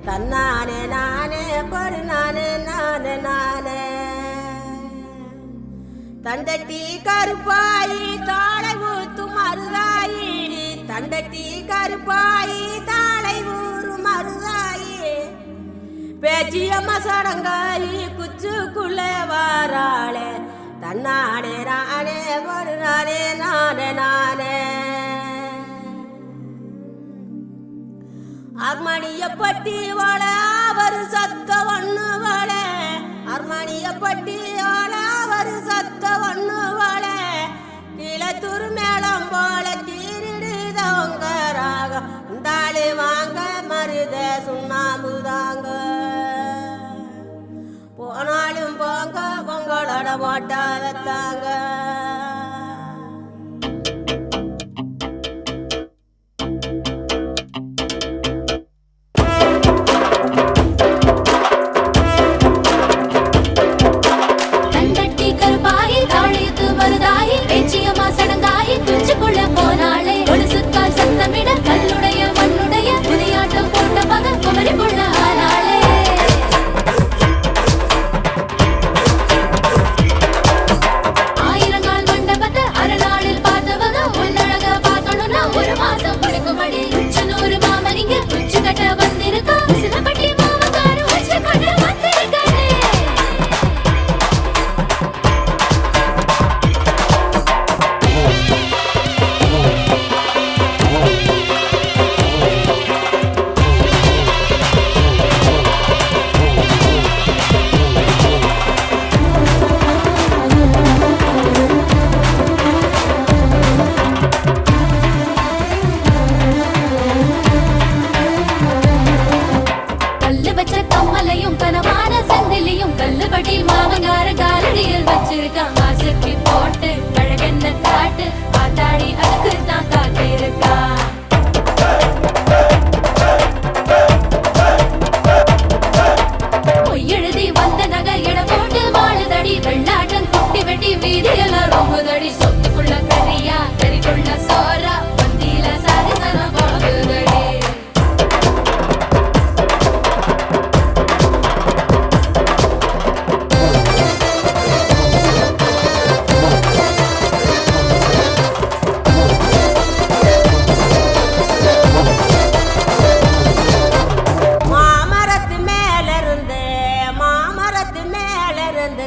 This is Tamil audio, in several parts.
தன்னானே நானே படு நானே நானே நானே தண்டட்டி கருப்பாயி தாளை ஊத்து மருதாயி தண்டட்டி கருப்பாயி தாளை ஊறு மருதாயி பேச்சியம்மா சடங்காயி குச்சுக்குள்ளே வாராளே தன்னானே நானே படு நானே நானே நானே அர்மணிய பட்டி வாழ அவர் சத்த ஒண்ணு வாழ அர்மணிய பட்டி வாழ அவர் சத்த ஒண்ணு வாழ கீழத்தூர் மேளம் போல தீரிடுதவங்க ராகம் தாளி வாங்க மருத சுண்ணாம்பு தாங்க போனாலும் போங்க பொங்கலோட மாட்டா வைத்தாங்க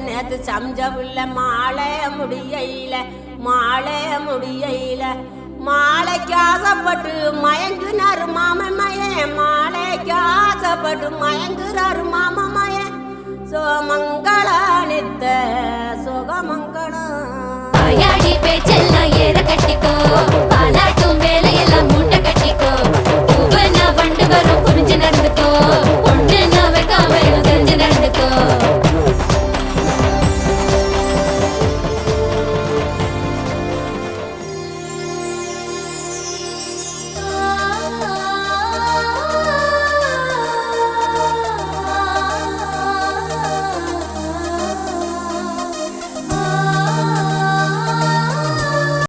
நேத்து சம்ஜவுள்ள மாலை முடியல மாலைக்கு ஆசைப்பட்டு மயங்குனாரு மாமன் மாலைக்கு ஆசைப்பட்டு மயங்குறாரு மாமன் சோமங்கள நித்த சுகமங்களம் பேச்செல்லாம் ஏற கட்டிக்கோ